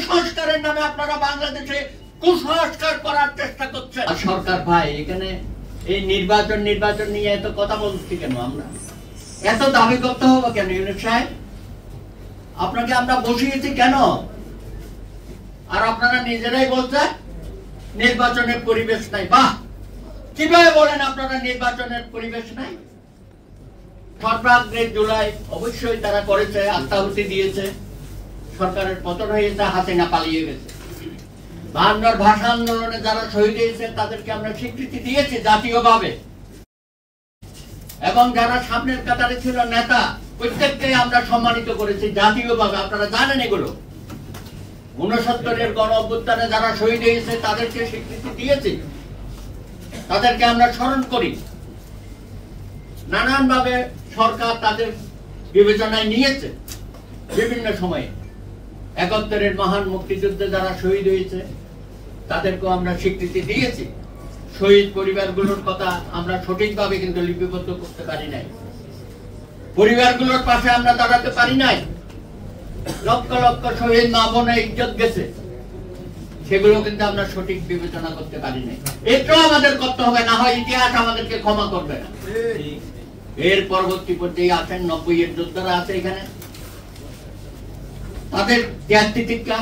সংস্কারের নামে আপনারা বাংলাদেশে কুসংস্কার করার চেষ্টা করছেন। সরকার ভাই এখানে এই নির্বাচন নিয়ে এত কথা বলছি কেন? আমরা এত দাবি করতে হবে কেন? ইউনুস সাহেব, আপনাকে আমরা বসিয়েছি কেন? আর আপনারা নিজেরাই বলছেন নির্বাচনের পরিবেশ নাই। বাহ, কিভাবে বলেন আপনারা নির্বাচনের পরিবেশ নাই? সর্বাগ্রে জুলাই অবশ্যই তারা করেছে, আত্মাহুতি দিয়েছে, সরকারের পতন হয়েছে, হাসিনা পালিয়ে গেছে। 52 ভাষা আন্দোলনে যারা শহীদ হয়েছে তাদেরকে আমরা স্বীকৃতি দিয়েছি জাতীয়ভাবে, এবং যারা সামনের কাতারে ছিল নেতা প্রত্যেককে আমরা সম্মানিত করেছি জাতীয়ভাবে। আপনারা জানেন এগুলো। 69-এর গণ অভ্যুত্থানে যারা শহীদ হয়েছে তাদেরকে স্বীকৃতি দিয়েছি, তাদেরকে আমরা স্মরণ করি। নানানভাবে সরকার তাদের বিবেচনায় নিয়েছে বিভিন্ন সময়ে। 71-এর মহান মুক্তিযুদ্ধে যারা শহীদ হয়েছে তাদেরকেও আমরা স্বীকৃতি দিয়েছি। শহীদ পরিবারগুলোর কথা আমরা সঠিকভাবে কিন্তু লিপিবদ্ধ করতে পারি নাই, পরিবারগুলোর পাশে আমরা দাঁড়াতে পারি নাই। লক্ষ লক্ষ শহীদ মা বোনের ইজ্জত গেছে, সেগুলো কিন্তু আমরা সঠিক বিবেচনা করতে পারি নাই। এটাও আমাদের করতে হবে, না হয় ইতিহাস আমাদেরকে ক্ষমা করবে না। এর পরবর্তী পর্যায়ে আছেন 90-এর যোদ্ধারা আছে এখানে, তাদের ত্যাগতিতিকা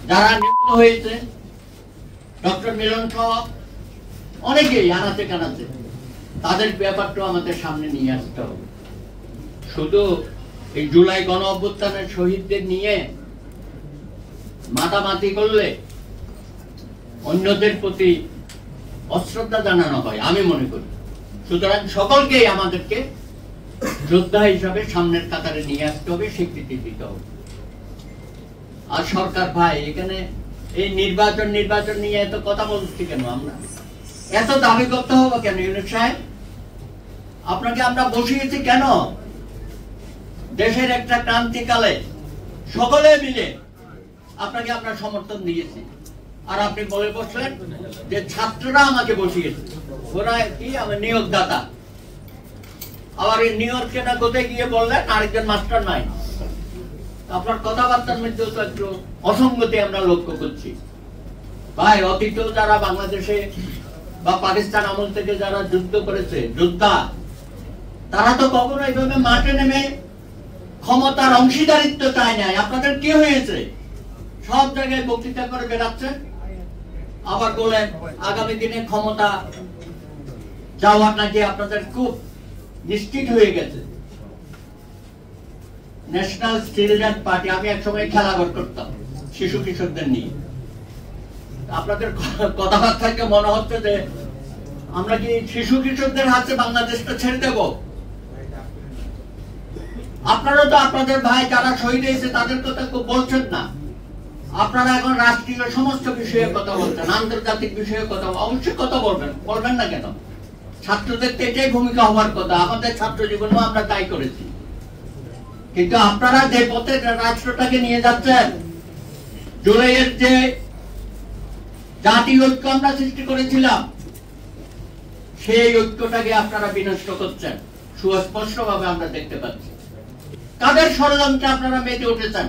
যারা নিহত হয়েছে, ডক্টর মিলন সহ অনেকেই আনাচে কানাচে, তাদের ব্যাপারটাও আমাদের সামনে নিয়ে আসতে হবে। শুধু এই জুলাই গণ অভ্যুত্থানের শহীদদের নিয়ে মাতামাতি করলে অন্যদের প্রতি অশ্রদ্ধা জানানো হয় আমি মনে করি। সুতরাং সকলকেই আমাদেরকে যোদ্ধা হিসাবে সামনের কাতারে নিয়ে আসতে হবে, স্বীকৃতি দিতে হবে। আর সরকার ভাই এখানে এই নির্বাচন নিয়ে এত কথা বলছি কেন? আমরা এত দাবি করতে হবে কেন? ইউনুস সাহেব, আপনাকে আমরা বসিয়েছি কেন? দেশের একটা ক্রান্তিকালে সকলে মিলে আপনাকে আমরা সমর্থন দিয়েছি, আর আপনি বলে বসলেন যে ছাত্ররা আমাকে বসিয়েছে, ওরা কি আমার নিয়োগদাতা। আবার এই নিয়োগকে না কোথায় গিয়ে বললেন আরেকজন মাস্টার নাই। আপনার কথাবার্তার মধ্যে তো একটু অসঙ্গতি আমরা লক্ষ্য করছি। ভাই, অতীতেও যারা বাংলাদেশে বা পাকিস্তান আমল থেকে যারা যুদ্ধ করেছে যোদ্ধা, তারা তো কখনো এইভাবে মাঠে নেমে ক্ষমতার অংশীদারিত্ব চায় নাই। আপনাদের কি হয়েছে? সব জায়গায় বক্তৃতা করে বেড়াচ্ছেন, আবার বলেন আগামী দিনে ক্ষমতা যাওয়ার নাকি আপনাদের খুব নিশ্চিত হয়ে গেছে। ন্যাশনাল চিলড্রেন পার্টি, আমি একসময় খেলাঘর করতাম শিশু কিশোরদের নিয়ে। আপনাদের কথাবার্তাকে মনে হচ্ছে যে আমরা কি শিশু কিশোরদের হাতে বাংলাদেশটা ছেড়ে দেব? আপনারা তো আপনাদের ভাই যারা শহীদ হয়েছে তাদের কথা বলছেন না। আপনারা এখন রাষ্ট্রীয় সমস্ত বিষয়ে কথা বলছেন, আন্তর্জাতিক বিষয়ে কথা অবশ্যই কথা বলবেন না কেন? ছাত্রদের তো এটাই ভূমিকা হওয়ার কথা, আমাদের ছাত্র জীবনেও আমরা তাই করেছি। কিন্তু আপনারা যে পথে রাষ্ট্রটাকে নিয়ে যাচ্ছেন, জুলাইয়ের যে জাতীয় ঐক্য আমরা সৃষ্টি করেছিলাম, সেই ঐক্যটাকে আপনারা বিনষ্ট করছেন সুস্পষ্ট ভাবে আমরা দেখতে পাচ্ছি। কাদের ষড়যন্ত্রে আপনারা মেতে উঠেছেন?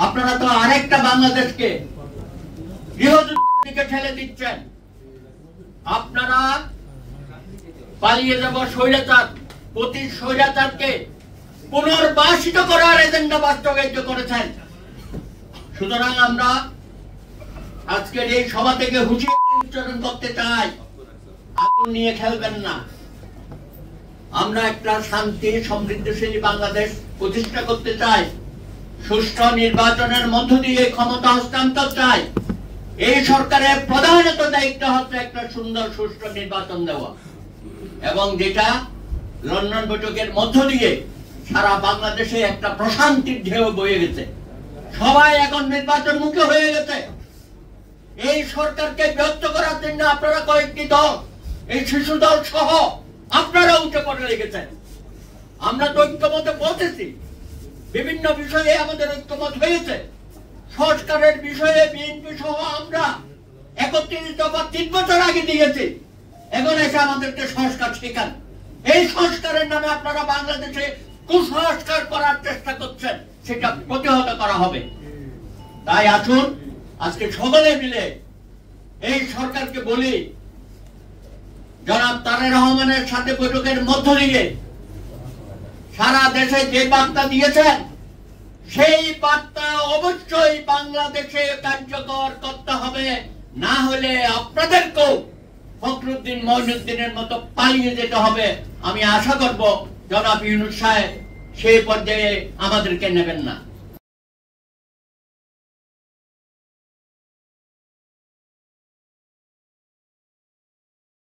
আপনারা তো আরেকটা বাংলাদেশকে গৃহযুদ্ধের দিকে ঠেলে দিচ্ছেন। আপনারা পালিয়ে যাব স্বৈরাচার, প্রতি স্বৈরাচারকে পুনর্বাসিত করার এজেন্ডা বাস্তবায়িত করেছেন। সুতরাং আমরা আজকের এই সভা থেকে হুঁশিয়ারি উচ্চারণ করতে চাই, আগুন নিয়ে খেলবেন না। আমরা একটা শান্তি সমৃদ্ধশালী বাংলাদেশ প্রতিষ্ঠা করতে চাই, সুষ্ঠু নির্বাচনের মধ্য দিয়ে ক্ষমতা হস্তান্তর চাই। এই সরকারের প্রধানত দায়িত্ব হচ্ছে একটা সুন্দর সুষ্ঠু নির্বাচন দেওয়া, এবং যেটা লন্ডন বৈঠকের মধ্য দিয়ে সারা বাংলাদেশে একটা প্রশান্তির ঢেউ বয়ে গেছে। সবাই এখন নির্বাচন মুখী হয়ে গেছে। এই সরকারকে বিরক্ত করার জন্য আপনারা কয়েকটি দল, এই শিশু দল সহ আপনারা উঠে পড়ে লেগেছেন। আমরা তো ঐক্যমতে পৌঁছেছি, বিভিন্ন বিষয়ে আমাদের ঐক্যমত হয়েছে। সংস্কারের বিষয়ে বিএনপি সহ আমরা 31 দফা 3 বছর আগে দিয়েছি। এখন এসে আমাদেরকে সংস্কার শেখান। এই সংস্কারের নামে আপনারা বাংলাদেশে কুসংস্কার করার চেষ্টা করছেন। সেটা প্রতিহত করা হবে। তাই আসুন আজকে সকলে মিলে এই সরকারকে বলি, জনাব তারেক রহমানের সাথে বৈঠকের মধ্য দিয়ে সারা দেশে যে বার্তা দিয়েছেন সেই বার্তা অবশ্যই বাংলাদেশে কার্যকর করতে হবে, না হলে আপনাদেরকেও ফখরুদ্দিন মঈনুদ্দিনের মতো পালিয়ে যেতে হবে। আমি আশা করব জনাব ইউনূস সাহেব সেই পর্যায়ে আমাদেরকে নেবেন না।